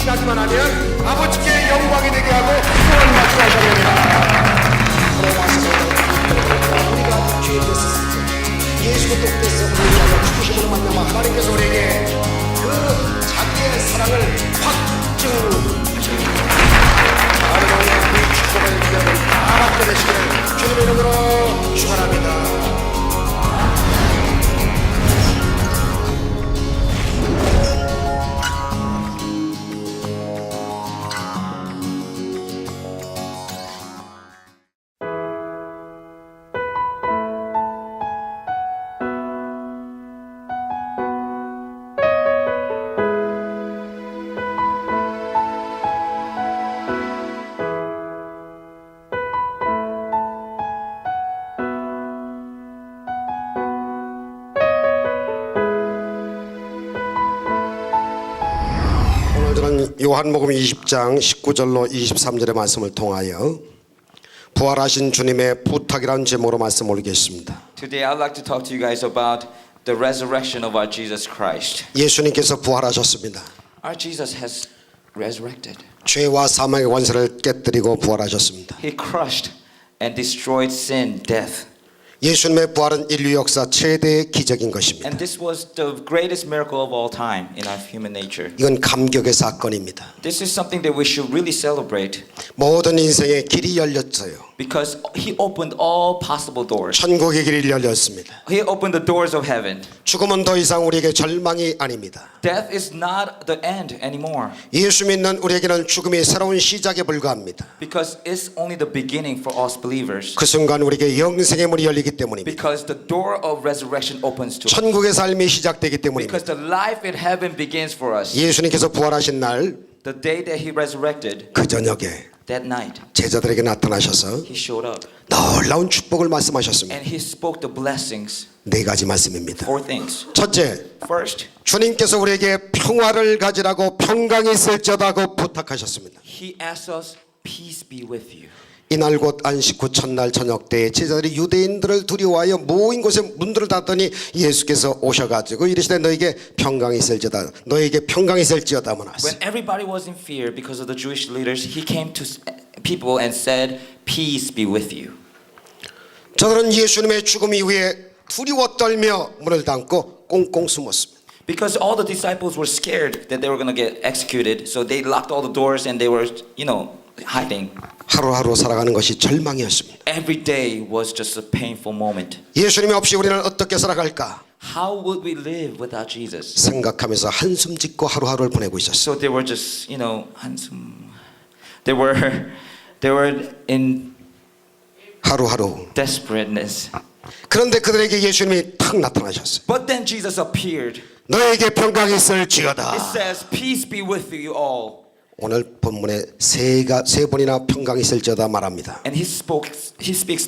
확신하기만 하면 아버지께 영광이 되게 하고 구원 말씀하셨느니라. 우리가 죄 됐었을 때 예수 그리스도께서 우리를 죽으심으로 말미암아 하나님께서 우리에게 그 자기의 사랑을 확증하셨습니다. 하나님의 그 축복을 여러분 다 받게 되시기를 주님의 이름으로 축원합니다. 요한복음 20장 19절로 23절의 말씀을 통하여 부활하신 주님의 부탁이라는 제목으로 말씀 올리겠습니다. Today I'd like to talk to you guys about the resurrection of our Jesus Christ. 예수님께서 부활하셨습니다. Our Jesus has resurrected. 죄와 사망의 권세를 깨뜨리고 부활하셨습니다. He crushed and destroyed sin, death. 예수님의 부활은 인류 역사 최대의 기적인 것입니다. And this was the greatest miracle of all time in our human nature. 이건 감격의 사건입니다. This is something that we should really celebrate 모든 인생의 길이 열렸어요. because he opened all possible doors. 천국의 길이 열렸습니다. He opened the doors of heaven. 죽음은 더 이상 우리에게 절망이 아닙니다. Death is not the end anymore. 예수 믿는 우리에게는 죽음이 새로운 시작에 불과합니다. Because it's only the beginning for us believers. 그 순간 우리에게 영생의 문이 열리기 때문입니다. Because the door of resurrection opens to us. 천국의 삶이 시작되기 때문입니다. Because the life in heaven begins for us. 예수님께서 부활하신 날 그 The day that he resurrected, 저녁에 that night, 제자들에게 나타나셔서 he showed up 놀라운 축복을 말씀하셨습니다. and he spoke the blessings. 네 가지 말씀입니다. Four things. 첫째, First, 주님께서 우리에게 평화를 가지라고 평강이 있을지어다고 부탁하셨습니다. he asked us, peace be with you. 이날 곧 안식 후 첫날 저녁 때에 제자들이 유대인들을 두려워하여 모인 곳에 문들을 닫더니 예수께서 오셔가지고 이르시되 너에게 평강이 있을지어다 너에게 평강이 있을지어다 하셨어요. When everybody was in fear because of the Jewish leaders, he came to people and said, peace be with you. 저들은 예수님의 죽음 이후에 두려워 떨며 문을 닫고 꽁꽁 숨었습니다. Because all the disciples were scared that they were going to get executed, so they locked all the doors and they were, hiding. 하루하루 살아가는 것이 절망이었습니다. Every day was just a painful moment. 예수님이 없이 우리는 어떻게 살아갈까 How would we live without Jesus? 생각하면서 한숨 짓고 하루하루를 보내고 있었어요. So they were just, 한숨. They were in 하루하루. desperateness. 그런데 그들에게 예수님이 탁 나타나셨어요. But then Jesus appeared. 너에게 평강이 있을지어다. It says, peace be with you all. 오늘 본문에 세 번이나 평강이 있을지어다 말합니다. And he speaks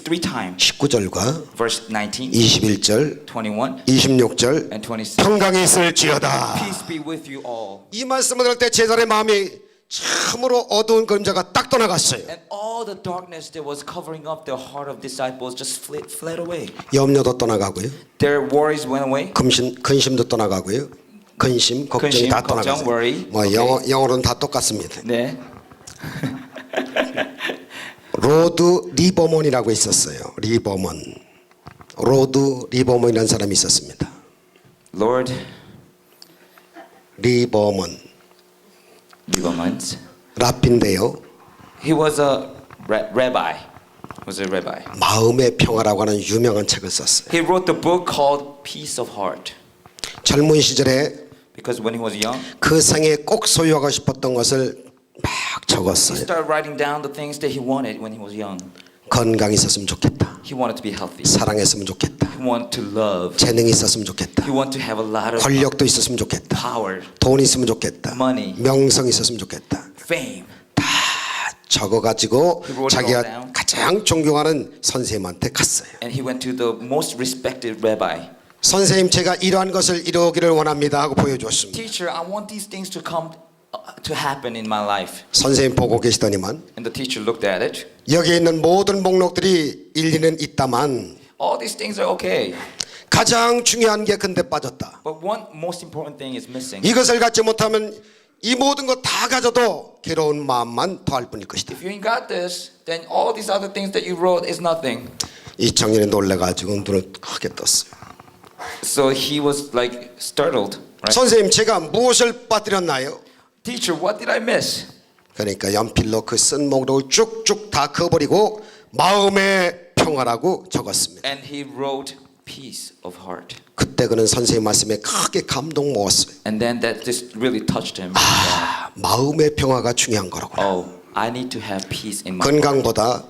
3 times. 19절과 Verse 19, 21절, 21, 26절 and 26. 평강이 있을지어다. Peace be with you all. 이 말씀을 들을 때 제자들의 마음이 참으로 어두운 그림자가 딱 떠나갔어요. And all the darkness that was covering up the heart of disciples just fled away. 염려도 떠나가고요. Their worries went away. 근심도 떠나가고요. 근심, 걱정이 다 떠나갔어요. worry. 뭐 Okay. 영어로는 다 똑같습니다. 네. 로드 리버먼이라고 있었어요. 로드 리버먼이라는 사람이 있었습니다. Lord 리버먼 랍인데요. He was a rabbi. Was a rabbi. 마음의 평화라고 하는 유명한 책을 썼어요. He wrote the book called Peace of Heart. 젊은 시절에 Because when he was young, 그 생에 꼭 소유하고 싶었던 것을 막 he 적었어요. started writing down the things that he wanted when he was young. 건강이 있었으면 좋겠다. He wanted to be healthy. 사랑했으면 좋겠다. He wanted to love. 재능이 있었으면 좋겠다. He wanted to have a lot of 권력도 있었으면 좋겠다. power, 돈 있으면 좋겠다. money, 명성이 있었으면 좋겠다. fame. 다 적어가지고 He wrote it all 자기가 down. 가장 존경하는 선생님한테 갔어요. And he went to the most respected rabbi. 선생님, 제가 이러한 것을 이루기를 원합니다 하고 보여주었습니다. Teacher, I want these things to come to happen in my life. 선생님 보고 계시더니만 And the teacher looked at it. 여기 있는 모든 목록들이 일리는 있다만 All these things are okay. 가장 중요한 게 근데 빠졌다. But one most important thing is missing. 이것을 갖지 못하면 이 모든 거 다 가져도 괴로운 마음만 더할 뿐일 것이다. If you ain't got this, then all these other things that you wrote is nothing. 이 청년이 놀래가지고 눈을 크게 떴어요. So he was like startled, right? 선생님, 제가 무엇을 빠뜨렸나요? Teacher, what did I miss? 그러니까 연필로 그 쓴 목록을 쭉쭉 다 그어버리고 마음의 평화라고 적었습니다. And he wrote peace of heart. 그때 그는 선생님 말씀에 크게 감동 먹었어요. And then that just really touched him. 마음의 평화가 중요한 거라고. Oh, I need to have peace in my heart. 건강보다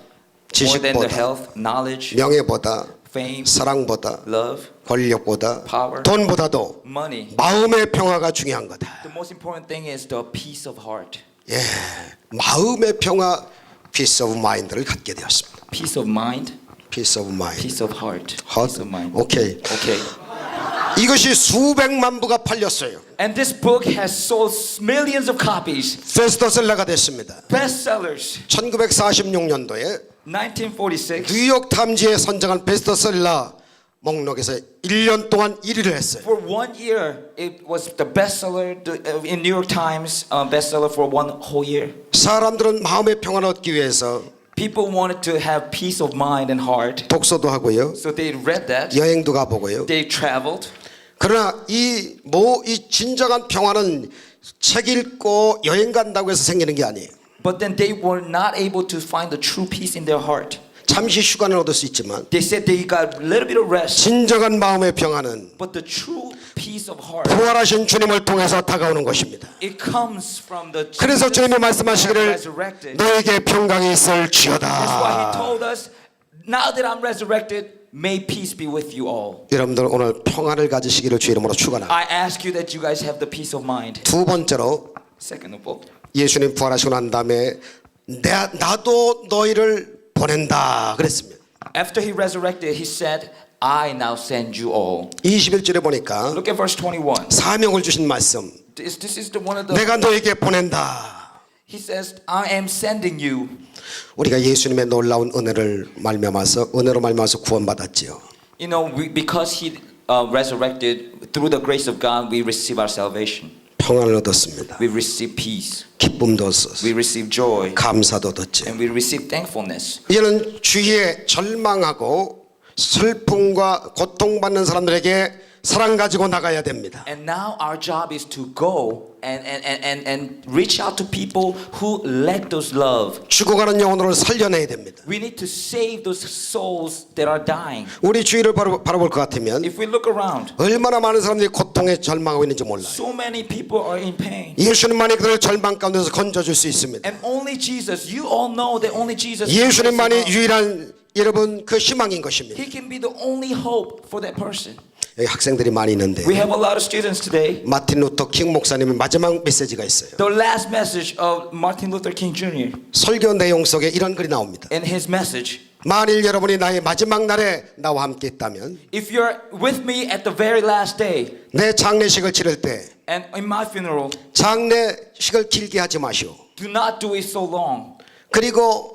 More than the 지식보다 health, knowledge, 명예보다 fame, 사랑보다 love, 권력보다 power, 돈보다도 money. 마음의 평화가 중요한 거다. The most important thing is the peace of heart. 예, 마음의 평화, peace of mind를 갖게 되었습니다. Peace of mind, peace of mind. peace of heart. Heart? Peace of mind. 오케이. Okay. 이것이 수백만 부가 팔렸어요. And this book has sold millions of copies. 베스트셀러가 됐습니다. Bestsellers. 1946년도에 1946. 뉴욕 타임즈에 선정한 베스트셀러 목록에서 1년 동안 1위를 했어요. For 1 year, it was the bestseller in New York Times bestseller for 1 whole year. 사람들은 마음의 평화를 얻기 위해서 People wanted to have peace of mind and heart, 독서도 하고요, so they read that. 여행도 가보고요. They traveled. 그러나 이 진정한 평화는 책 읽고 여행 간다고 해서 생기는 게 아니에요. But then they were not able to find the true peace in their heart. 잠시 휴가는 얻을 수 있지만 They said they got a little bit of rest, 진정한 마음의 평화는 but the true peace of heart, 부활하신 주님을 통해서 다가오는 것입니다. it comes from the 그래서 Jesus 주님이 who 말씀하시기를 resurrected. 너에게 평강이 있을 That's why he 지어다. told us, now that I'm resurrected, may peace be with you all. 여러분들 오늘 평화를 가지시기를 주 이름으로 축원합니다. I ask you that you guys have the peace of mind. 두 번째로 Second of all, 예수님 부활하시고 난 다음에 나도 너희를 보낸다 그랬습니다. after he resurrected, he said, I now send you all. 21절에 보니까 Look at verse 21. 사명을 주신 말씀. This is the one of the. 내가 너에게 보낸다. He says, I am sending you. 우리가 예수님의 놀라운 은혜로 말미암아서 구원받았지요. You know, because he resurrected, through the grace of God, we receive our salvation. 평안을 얻었습니다. We receive peace. 기쁨도 얻었어요. We receive joy. 감사도 얻었죠. And we receive thankfulness. 이제는 주위에 절망하고 슬픔과 고통받는 사람들에게 사랑 가지고 나가야 됩니다. And now our job is to go and reach out to people who lack those love. 죽어가는 영혼을 살려내야 됩니다. We need to save those souls that are dying. 우리 주위를 바라볼 것 같으면 If we look around, 얼마나 많은 사람들이 고통에 절망하고 있는지 몰라요. so many people are in pain. 예수님만이 그들을 절망 가운데서 건져줄 수 있습니다. And only Jesus, you all know that only Jesus 예수님만이 can 유일한 여러분 그 희망인 것입니다. He can be the only hope for that person. 여기 학생들이 많이 있는데 We have a lot of students today. 마틴 루터 킹 목사님의 마지막 메시지가 있어요. The last message of Martin Luther King Jr. 설교 내용 속에 이런 글이 나옵니다. in his message, 만일 여러분이 나의 마지막 날에 나와 함께 있다면 if you're with me at the very last day 내 장례식을 치를 때 and in my funeral, 장례식을 길게 하지 마시오. do not do it so long. 그리고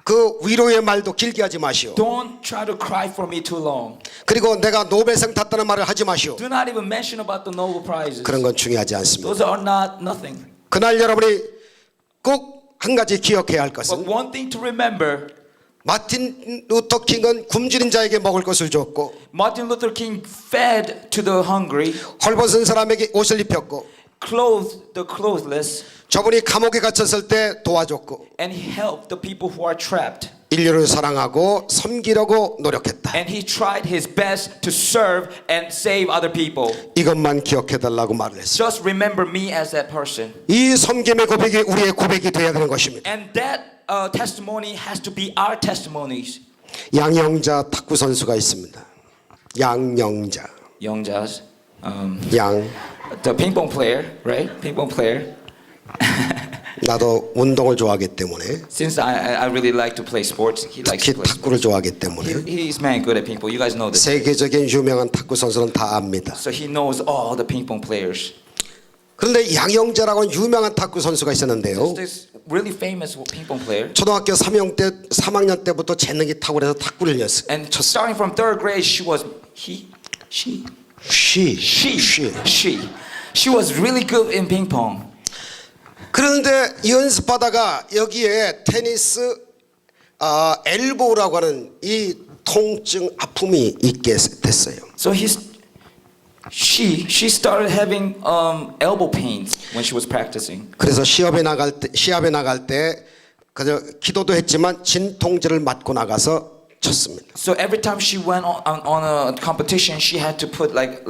그 위로의 말도 길게 하지 마시오. Don't try to cry for me too long. 그리고 내가 노벨상 탔다는 말을 하지 마시오. Do not even mention about the Nobel Prizes. 그런 건 중요하지 않습니다. Those are not nothing. 그날 여러분이 꼭 한 가지 기억해야 할 But 것은 one thing to remember, 마틴 루터 킹은 굶주린 자에게 먹을 것을 줬고 Martin Luther King fed to the hungry, 헐벗은 사람에게 옷을 입혔고 clothed the clothless, 저분이 감옥에 갇혔을 때 도와줬고 and he helped the people who are trapped. 인류를 사랑하고 섬기려고 노력했다. And he tried his best to serve and save other people. 이것만 기억해달라고 말을 했어요. Just remember me as that person. 이 섬김의 고백이 우리의 고백이 되어야 되는 것입니다. And that testimony has to be our testimonies. 양영자 탁구 선수가 있습니다. 양영자. Youngjas, 양. the ping pong player, right? Ping pong player. 나도 운동을 좋아하기 때문에 Since I really like to play sports, he likes 특히 to play sports. 탁구를 좋아하기 때문에 He's man good at ping pong. You guys know this. 세계적인 유명한 탁구 선수는 다 압니다. So he knows all the ping pong players. 그런데 양영자라고 유명한 탁구 선수가 있었는데요. This really famous ping pong player. 초등학교 3학년 때부터 재능이 탁월해서 탁구를 쳤어요. And starting from third grade, she was really good in ping pong. 그런데 연습하다가 여기에 테니스 엘보라고 하는 이 통증 아픔이 있게 됐어요. So she started having elbow pains when she was practicing. 그래서 시합에 나갈 때 그저 기도도 했지만 진통제를 맞고 나가서 쳤습니다. So every time she went on a competition, she had to put like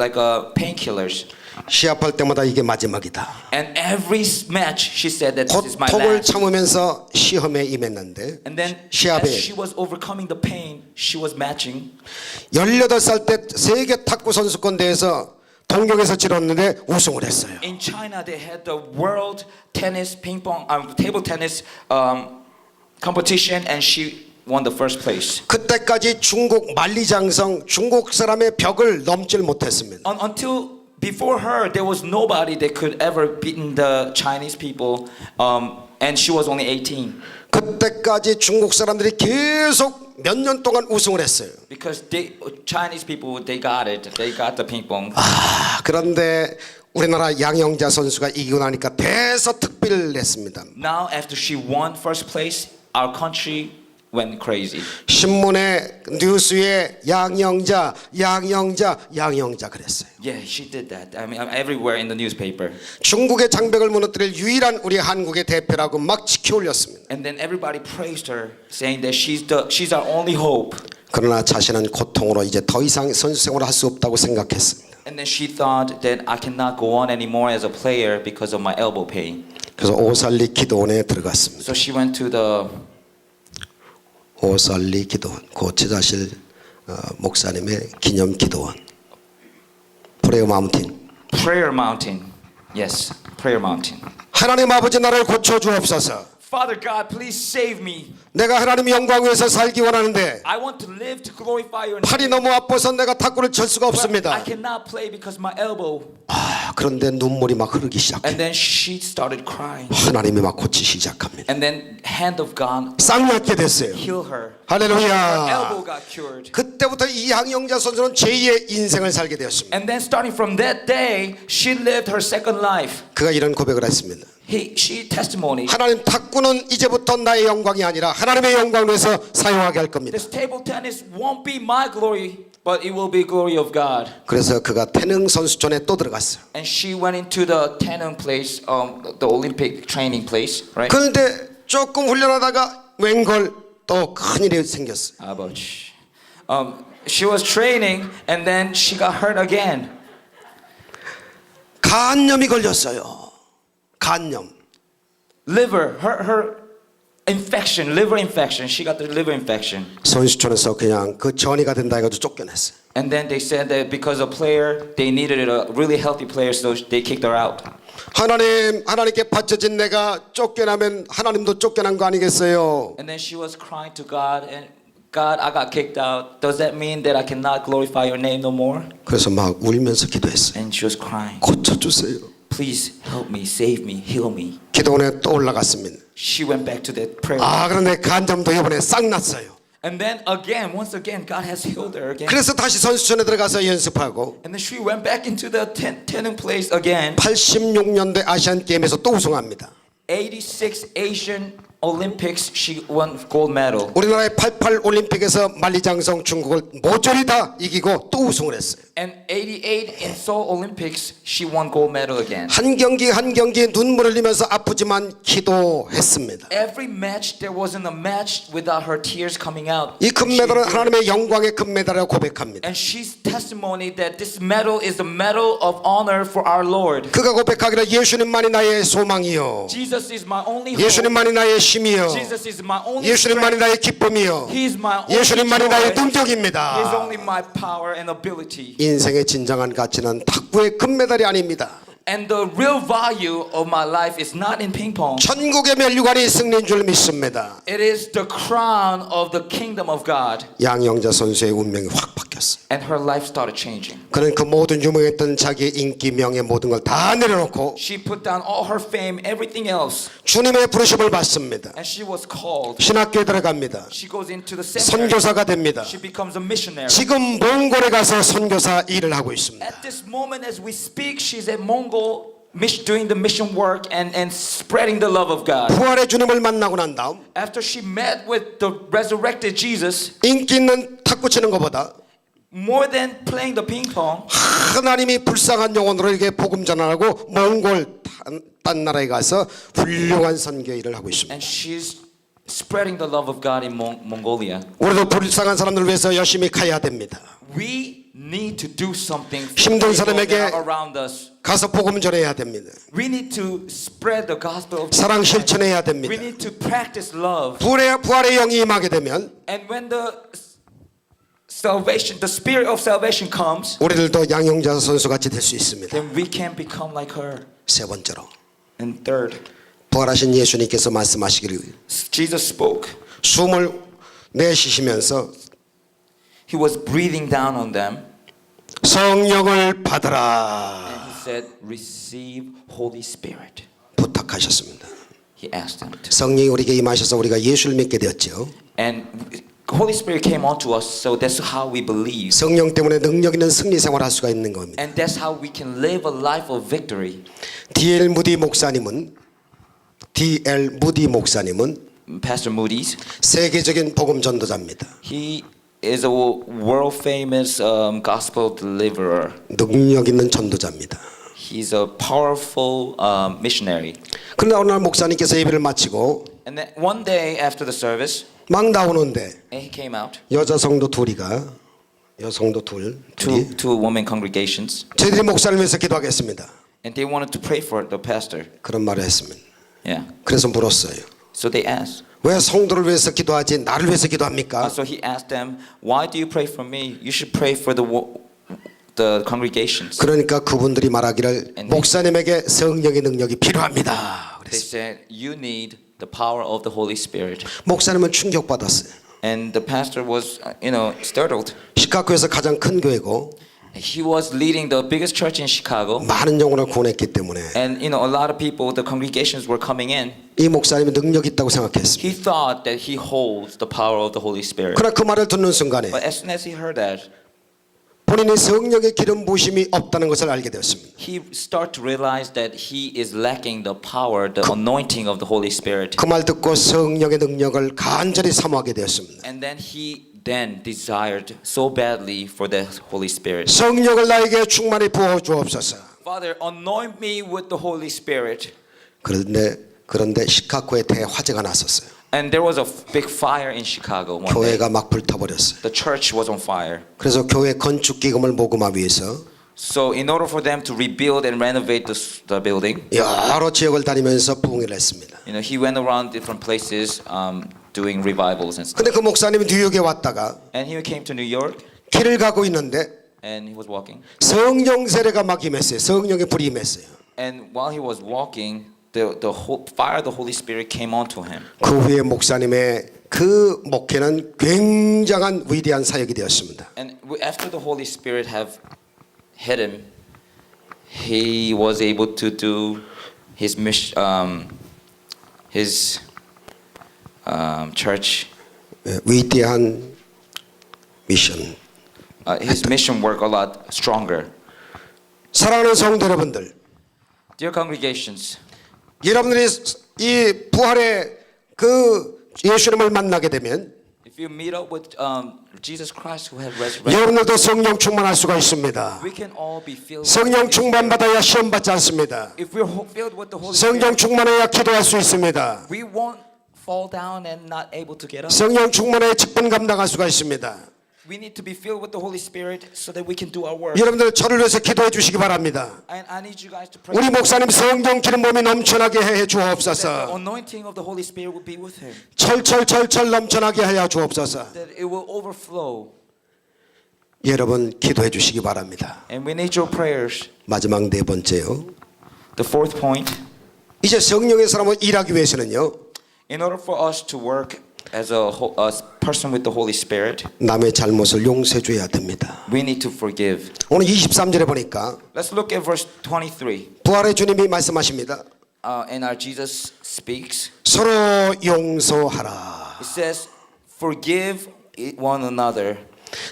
painkillers. 시합할 때마다 이게 마지막이다. And every match, she said that this is my 고통을 last. 참으면서 시험에 임했는데 And then as 시합에 she was overcoming the pain, she was matching. 18살 때 세계 탁구 선수권 대회에서 동경에서 치렀는데 우승을 했어요. In China, they had the world tennis, ping pong, table tennis competition, and she won the first place. 그때까지 중국 만리장성 중국 사람의 벽을 넘질 못했습니다. Until before her, there was nobody that could ever beaten the Chinese people, and she was only 18. 그때까지 중국 사람들이 계속 몇 년 동안 우승을 했어요. Because Chinese people, they got it. They got the ping pong. 그런데 우리나라 양영자 선수가 이기고 나니까 대서특필을 냈습니다. Now, after she won first place, our country went crazy. 신문에 뉴스에 양영자 그랬어요. Yeah, she did that. I mean, everywhere in the newspaper. 중국의 장벽을 무너뜨릴 유일한 우리 한국의 대표라고 막 지켜올렸습니다. And then everybody praised her, saying that she's our only hope. 그러나 자신은 고통으로 이제 더 이상 선수 생활을 할 수 없다고 생각했습니다. And then she thought that I cannot go on anymore as a player because of my elbow pain. 그래서 오살리 기도원에 들어갔습니다. So she went to the 오살리 기도원, 고치자실 목사님의 기념 기도원. 프레어 마운틴. Prayer Mountain. Yes, Prayer Mountain. 하나님 아버지 나를 고쳐 주옵소서. Father God, please save me. 내가 하나님의 영광 위에서 살기 원하는데 I want to live to glorify your 팔이 name. 너무 아파서 내가 탁구를 칠 수가 But I 없습니다. cannot play because my elbow. 그런데 눈물이 막 흐르기 시작해. And then she started crying. 하나님이 막 고치기 시작합니다. And then hand of God 쌍낫게 됐어요. heal her. Her 할렐루야. elbow got cured. 그때부터 이양영자 선수는 제2의 인생을 살게 되었습니다. And then starting from that day, she lived her second life. 그가 이런 고백을 했습니다. She testimony. 하나님 탁구는 이제부터 나의 영광이 아니라 하나님의 영광을 위해서 사용하게 할 겁니다. This table tennis won't be my glory, but it will be glory of God. 그래서 그가 태능 선수촌에 또 들어갔어요. And she went into the Tannum place, the Olympic training place, right? 그런데 조금 훈련하다가 웬걸 또 큰일이 생겼어요. Ouch. She was training, and then she got hurt again. 간염이 걸렸어요. 간염. Her infection, liver infection. She got the liver infection. 선수촌에서 그냥 그 전이가 된다 해가지고 쫓겨냈어요. And then they said that because a player, they needed a really healthy player, so they kicked her out. 하나님께 바쳐진 내가 쫓겨나면 하나님도 쫓겨난 거 아니겠어요? And then she was crying to God, and God, I got kicked out. Does that mean that I cannot glorify your name no more? 그래서 막 울면서 기도했어요. And she was crying. 고쳐주세요. Please help me, save me, heal me. 기도원에 또 올라갔습니다. She went back to that prayer. 그런데 간염도 이번에 싹 났어요. And then again, once again, God has healed her again. 그래서 다시 선수촌에 들어가서 연습하고 And then she went back into the Tannum place again. 86년대 아시안 게임에서 또 우승합니다. 86 Asian Olympics, she won gold medal. 우리나라의 88 올림픽에서 만리장성 중국을 모조리 다 이기고 또 우승을 했어요. And 88 in Seoul Olympics, she won gold medal again. 한 경기 한 경기 눈물을 흘리면서 아프지만 기도했습니다. Every match, there wasn't a match without her tears coming out. 이 금메달은 하나님의 영광의 금메달이라고 고백합니다. And she's testimony that this medal is the medal of honor for our Lord. 그가 고백하기를 예수님만이 나의 소망이요 Jesus is my only hope. 예수님만이 나의 힘이요 Jesus is my only 예수님만이 strength. 나의 기쁨이요 He is my only 예수님만이 joy. 나의 He is 능력입니다. only my power and ability. 인생의 진정한 가치는 탁구의 금메달이 아닙니다. And the real value of my life is not in ping pong. 천국의 면류관이 승리인 줄 믿습니다. It is the crown of the kingdom of God. 양영자 선수의 운명이 확 바뀌었어요. And her life started changing. 그는 그 모든 유명했던 자기의 인기 명예 모든 걸 다 내려놓고 She put down all her fame, everything else, 주님의 부르심을 받습니다. and she was called. 신학교에 들어갑니다. She goes into the seminary. 선교사가 됩니다. She becomes a missionary. 지금 몽골에 가서 선교사 일을 하고 있습니다. At this moment as we speak, she's at Mongol doing the mission work and spreading the love of God. 부활의 주님을 만나고 난 다음 After she met with the resurrected Jesus, 인기 있는 탁구 치는 것보다 more than playing the ping pong, 하나님이 불쌍한 영혼들에게 복음 전하고 몽골 딴 나라에 가서 훌륭한 선교 일을 하고 있습니다. and she's spreading the love of God in Mongolia. 우리도 불쌍한 사람들을 위해서 열심히 가야 됩니다. We need to do something for 힘든 people that 사람에게 are around us. 가서 복음 전해야 됩니다. We need to spread the gospel of 사랑 God. 실천해야 We 됩니다. need to practice love. 부활의 영이 임하게 되면 And when the salvation, the spirit of salvation comes, 우리들도 양용자 선수 같이 될 수 있습니다. then we can become like her. 세 번째로 And third, 부활하신 예수님께서 말씀하시기를 Jesus spoke. 숨을 내쉬시면서 He was breathing down on them. 성령을 받으라 And he said, receive Holy Spirit. 부탁하셨습니다. He asked them to. 성령이 우리에게 임하셔서 우리가 예수를 믿게 되었죠. And Holy Spirit came onto us, so that's how we believe. 성령 때문에 능력 있는 승리 생활할 수가 있는 겁니다. And that's how we can live a life of victory. D.L. 무디 목사님은 Pastor Moody's, 세계적인 복음 전도자입니다. he is a world famous gospel deliverer. 능력 있는 전도자입니다. He's a powerful missionary. 그러나 어느 날 목사님께서 예배를 마치고 And then one day after the service, 막 나오는데 and he came out 여자 성도 둘이 to women congregations, 저희들이 목사를 위해서 기도하겠습니다. and they wanted to pray for the pastor. 그런 말을 했습니다. Yeah. 그래서 물었어요. So they asked. 왜 성도를 위해서 기도하지 나를 위해서 기도합니까? So he asked them, "Why do you pray for me? You should pray for the congregations." 그러니까 그분들이 말하기를 목사님에게 성령의 능력이 필요합니다. They said, "You need the power of the Holy Spirit." 목사님은 충격받았어요. And the pastor was, startled. 시카고에서 가장 큰 교회고 He was leading the biggest church in Chicago, 많은 영혼을 구원했기 때문에 and a lot of people, the congregations were coming in. 이 목사님이 능력 있다고 생각했습니다. He thought that he holds the power of the Holy Spirit. 그러나 그 말을 듣는 순간에 But as soon as he heard that, 본인이 성령의 기름 부으심이 없다는 것을 알게 되었습니다. he started to realize that he is lacking the power, the anointing of the Holy Spirit. 그 말 듣고 성령의 능력을 간절히 사모하게 되었습니다. And then he desired so badly for the Holy Spirit. 성령을 나에게 충만히 부어 주옵소서. Father, anoint me with the Holy Spirit. 그런데 시카고에 대화재가 났었어요. And there was a big fire in Chicago one day. 교회가 막 불타버렸어요. The church was on fire. 그래서 교회 건축 기금을 모금하기 위해서 So in order for them to rebuild and renovate the building, 여러 지역을 다니면서 부흥을 했습니다. he went around different places doing revivals and stuff. 근데 그 목사님이 뉴욕에 왔다가 And he came to New York 길을 가고 있는데 and he was walking. 성령 세례가 막 임했어요. 성령의 불이 임했어요. And while he was walking, the whole fire of the Holy Spirit came onto him. 그 후에 목사님의 그 목회는 굉장한 위대한 사역이 되었습니다. And after the Holy Spirit have hit him, he was able to do his church, 위대한 미션. his mission work a lot stronger. 사랑하는 성도 여러분들, Dear congregations, 여러분들이 이 부활의 그 예수님을 만나게 되면 if you meet up with Jesus Christ who has resurrected, 여러분들도 성령 충만할 수가 있습니다. we can all be filled. 성령 충만받아야 시험 받지 않습니다. If we're filled with the Holy 성령 Spirit, 충만해야 기도할 수 있습니다. we won't fall down and not able to get up. 성령 충만해야 직분 감당할 수가 있습니다. We need to be filled with the Holy Spirit so that we can do our work. 여러분들 저를 위해서 기도해 주시기 바랍니다. And I need you guys to pray. 우리 목사님 성령 기름 몸이 넘쳐나게 해 That the 주옵소서. anointing of the Holy Spirit will be with him. 철철철철 넘쳐나게 하여 주옵소서. That it will overflow. 여러분 기도해 주시기 바랍니다. And we need your prayers. 마지막 네 번째요. The fourth point, 이제 성령의 사람을 일하기 위해서는요. in order for us to work as a person with the Holy Spirit, 남의 잘못을 용서해 줘야 됩니다. we need to forgive. 오늘 23절에 보니까 Let's look at verse 23. 부활의 주님이 말씀하십니다. And our Jesus speaks. 서로 용서하라. It says, forgive one another.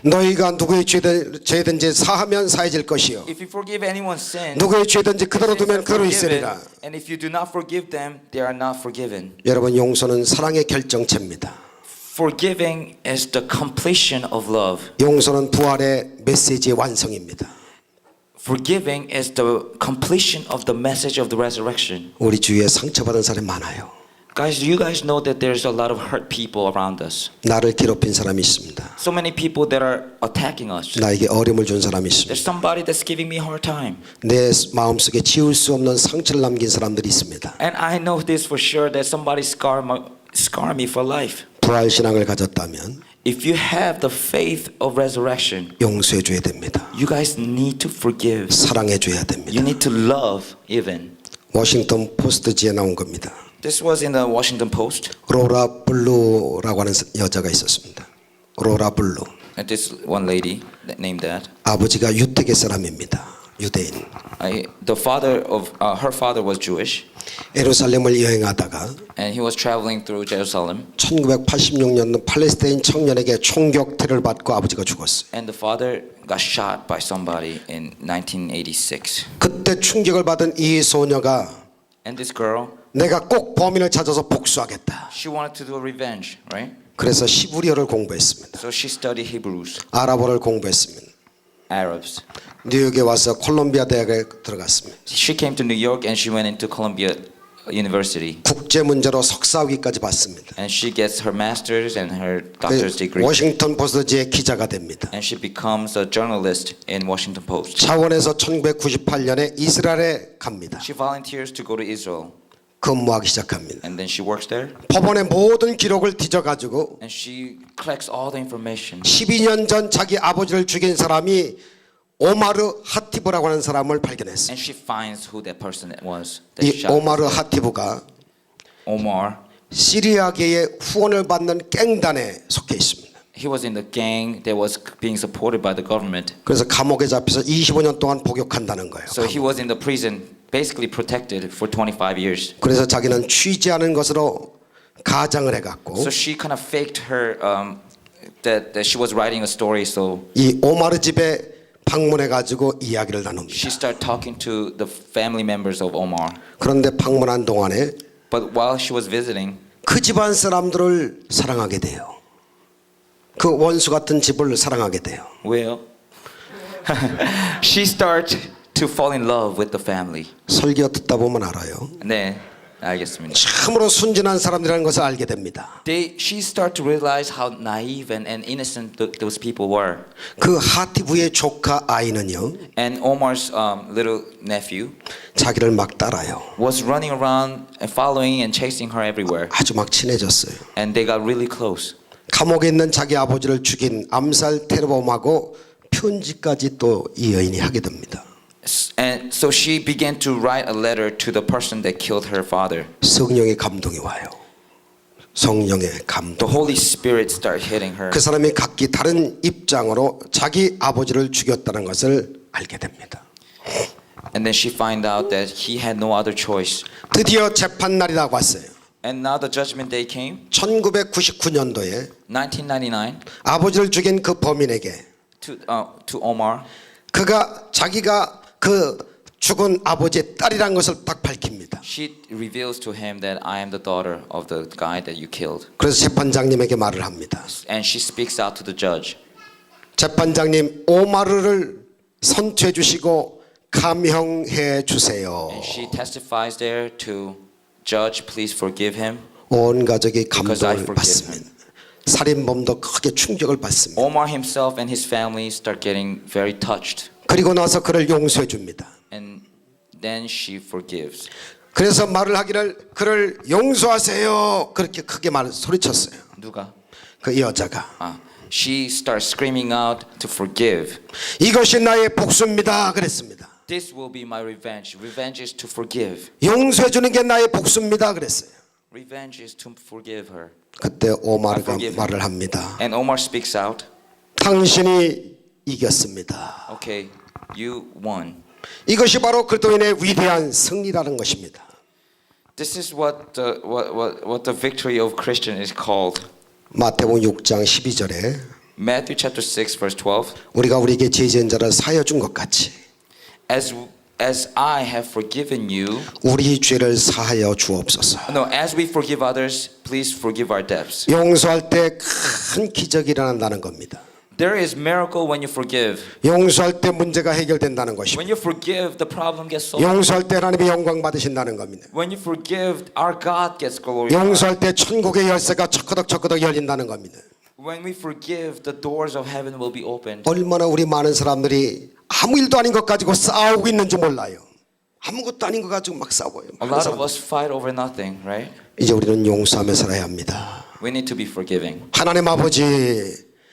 너희가 누구의 죄든지 사하면 사해질 것이요 If you forgive anyone's sin, 누구의 죄든지 그대로 sins 두면 are 그대로 forgiven. 있으리라. And if you do not forgive them, they are not forgiven. 여러분, 용서는 사랑의 결정체입니다. Forgiving is the completion of love. 용서는 부활의 메시지의 완성입니다. Forgiving is the completion of the message of the resurrection. 우리 주위에 상처받은 사람이 많아요. Guys, you guys know that there's a lot of hurt people around us. 나를 괴롭힌 사람이 있습니다. So many people that are attacking us. 나에게 어려움을 준 사람이 있습니다. There's somebody that's giving me a hard time. 내 마음속에 지울 수 없는 상처를 남긴 사람들이 있습니다. And I know this for sure that somebody scar me for life. 부활 신앙을 가졌다면 If you have the faith of resurrection, 용서해 줘야 됩니다. you guys need to forgive. 사랑해 줘야 You 됩니다. need to love even. 워싱턴 포스트지에 나온 겁니다. This was in the Washington Post. 로라 블루라고 하는 여자가 있었습니다. 로라 블루. And this one lady that named that. 아버지가 유태계 사람입니다. 유대인. The father of her father was Jewish, 예루살렘을 여행하다가 and he was traveling through Jerusalem. 1986년 팔레스타인 청년에게 총격태를 받고 아버지가 죽었어요. And the father got shot by somebody in 1986. 그때 충격을 받은 이 소녀가 And this girl, 내가 꼭 범인을 찾아서 복수하겠다. she wanted to do revenge, right? 그래서 시브리어를 공부했습니다. So she studied Hebrews, 아랍어를 공부했습니다. Arabs. 뉴욕에 와서 콜롬비아 대학에 들어갔습니다. She came to New York and she went into Columbia University. 국제 문제로 석사학위까지 받습니다. And she gets her master's and her doctor's degree. 워싱턴 포스트지의 기자가 됩니다. And she becomes a journalist in Washington Post. 차원에서 1998년에 이스라엘에 갑니다. She volunteers to go to Israel. 근무하기 시작합니다. And then she works there. 법원의 모든 기록을 뒤져가지고 And she collects all the information. 12년 전 자기 아버지를 죽인 사람이 오마르 하티브라고 하는 사람을 발견했어요. And she finds who that person was that 이 shot 오마르 하티브가 Omar. 시리아계의 후원을 받는 갱단에 속해 있습니다. He was in the gang that was being supported by the government. 그래서 감옥에 잡혀서 25년 동안 복역한다는 거예요. So he was in the prison, basically protected for 25 years. 그래서 자기는 취재하는 것으로 가장을 해갖고 So she kind of faked her that she was writing a story. So 이 오마르 집에 방문해가지고 이야기를 나눕니다. she started talking to the family members of Omar. 그런데 방문한 동안에 But while she was visiting, 그 집안 사람들을 사랑하게 돼요. 그 원수 같은 집을 사랑하게 돼요. well, she started to fall in love with the family. 설교 듣다 보면 알아요. 네, 알겠습니다. 참으로 순진한 사람들이라는 것을 알게 됩니다. She started to realize how naive and innocent those people were. 그 하티브의 조카 아이는요, And Omar's little nephew 자기를 막 따라요. was running around and following and chasing her everywhere. 아주 막 친해졌어요. And they got really close. 감옥에 있는 자기 아버지를 죽인 암살 테러범하고 편지까지 또 이 여인이 하게 됩니다. And so she began to write a letter to the person that killed her father. 성령의 감동이 와요. 성령의 The 감동. Holy Spirit started hitting her. 그 사람이 각기 다른 입장으로 자기 아버지를 죽였다는 것을 알게 됩니다. And then she found out that he had no other choice. 드디어 재판 날이라고 왔어요. And now the judgment day came. 1999년도에 1999 아버지를 죽인 그 범인에게 to Omar. 그가 자기가 그 죽은 아버지의 딸이란 것을 딱 밝힙니다. She reveals to him that I am the daughter of the guy that you killed. 그래서 재판장님에게 말을 합니다. And she speaks out to the judge. 재판장님, 오마르를 선처해 주시고 감형해 주세요. And she testifies there to judge, please forgive him. 온 가족이 Because I 감동을 forgive 받습니다. 살인범도 크게 충격을 받습니다. Omar himself and his family start getting very touched. 그리고 나서 그를 용서해 줍니다. And then she forgives. 그래서 말을 하기를 그를 용서하세요. 그렇게 크게 소리쳤어요. 누가? 그 여자가. She starts screaming out to forgive. 이것이 나의 복수입니다. 그랬습니다. This will be my revenge. Revenge is to forgive. 용서해 주는 게 나의 복수입니다. 그랬어요. Revenge is to forgive her. 그때 오마르가 I forgive 말을 합니다. And Omar speaks out. 당신이 이겼습니다. Okay, you won. 이것이 바로 그리스도인의 위대한 승리라는 것입니다. This is what the victory of Christian is called. 마태복음 6장 12절에 Matthew chapter 6 verse 12. 우리가 우리에게 죄 지은 자를 사하여 준 것 같이 As I have forgiven you, 우리 죄를 사하여 주옵소서. no, as we forgive others, please forgive our debts. 용서할 때 큰 기적이 일어난다는 겁니다. There is miracle when you forgive. 용서할 때 문제가 해결된다는 것입니다. When you forgive, the problem gets solved. 용서할 때 하나님의 영광 받으신다는 겁니다. When you forgive, our God gets glory. 용서할 때 천국의 열쇠가 척커덕 열린다는 겁니다. When we forgive, the doors of heaven will be opened. 얼마나 우리 많은 사람들이 아무 일도 아닌 것 가지고 싸우고 있는지 몰라요. 아무것도 아닌 것 가지고 막 싸워요. A lot of us fight over nothing, right? 이제 우리는 용서하며 살아야 합니다. We need to be forgiving. 하나님 아버지,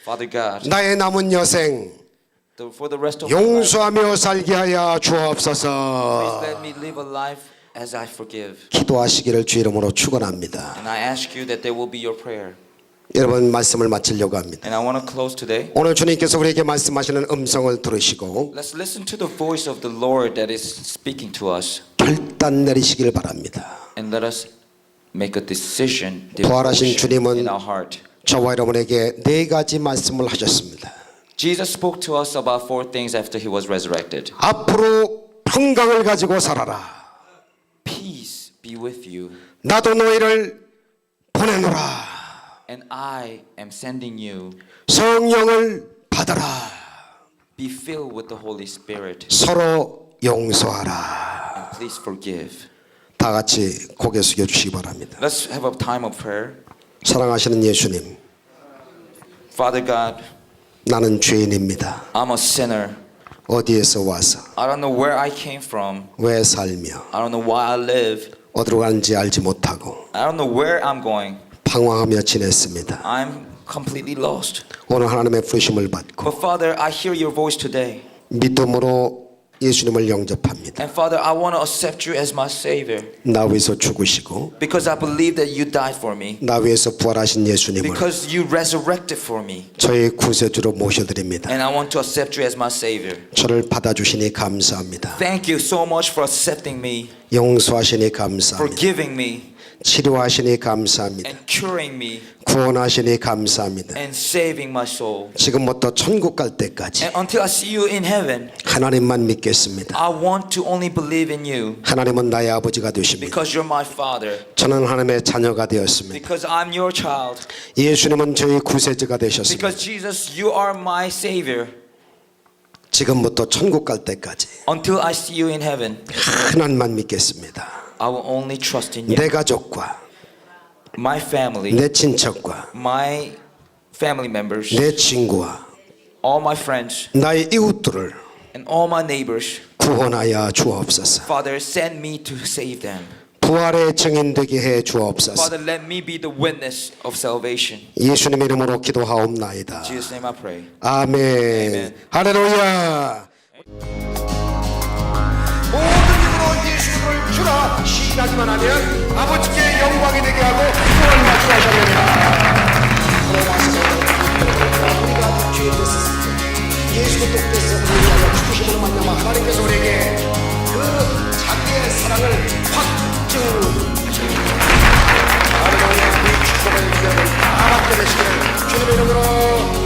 Father God, 나의 남은 여생 for the rest of my life, 용서하며 살게 하여 please 주옵소서. let me live a life as I forgive. 기도하시기를 주 이름으로 축원합니다. And I ask you that there will be your prayer. 여러분 말씀을 마치려고 합니다. And I want to close today. 오늘 주님께서 우리에게 말씀하시는 음성을 들으시고 Let's listen to the voice of the Lord that is speaking to us. 결단 내리시길 바랍니다. And let us make a decision, 부활하신 devotion 주님은 in our heart. 저와 여러분에게 네 가지 말씀을 하셨습니다. Jesus spoke to us about 4 things after he was resurrected. 앞으로 평강을 가지고 살아라. Peace be with you, 나도 너희를 보내노라. and I am sending you. 성령을 받아라. Be filled with the Holy Spirit, 서로 용서하라. and please forgive. 다 같이 고개 숙여 주시기 바랍니다. Let's have a time of prayer. 사랑하시는 예수님, Father God, 나는 죄인입니다. I'm a sinner. 어디에서 와서 I don't know where I came from. 왜 살며 I don't know why I live. 어디로 가는지 알지 못하고 I don't know where I'm going. 방황하며 지냈습니다. I'm completely lost. 오늘 하나님의 부르심을 받고 But Father, I hear your voice today. 믿음으로 예수님을 영접합니다. And Father, I want to accept you as my Savior. 나 위해서 죽으시고 Because I believe that you died for me. 나 위해서 부활하신 예수님을 Because you resurrected for me. 저의 구세주로 모셔드립니다. And I want to accept you as my Savior. 저를 받아주시니 감사합니다. Thank you so much for accepting me, 용서하시니 감사합니다. forgiving me, 치료하시니 감사합니다. and curing me, 구원하시니 감사합니다. and saving my soul. 지금부터 천국 갈 때까지 And until I see you in heaven, 하나님만 믿겠습니다. I want to only believe in you. 하나님은 나의 아버지가 되십니다. Because you're my Father. 저는 하나님의 자녀가 되었습니다. Because I'm your child. 예수님은 저의 구세주가 되셨습니다. Because Jesus, you are my Savior. 지금부터 천국 갈 때까지 Until I see you in heaven, 하나님만 믿겠습니다. I will only trust in you. 내 가족과 My family, 내 친척과 my family members, 내 친구와 all my friends, 나의 이웃들을 and all my neighbors. 구원하여 주옵소서. Father, send me to save them. 부활의 증인 되게 해 주옵소서. Father, let me be the witness of salvation. 예수님의 이름으로 기도하옵나이다. In Jesus' name I pray. 아멘. Amen. 할렐루야. 모든 이름으로 예수를 주라 시인하기만 하면 아버지께 영광이 되게 하고 구원을 받게 하시리라. 우리가 죄 됐을 때 예수 그리스도께서 우리를 죽으심으로 말미암아 하나님께서 우리에게 그 자기의 사랑을 확증하십니다. 할렐루야. 이 축복을 위하여 다 받게 되시기를 주님의 이름으로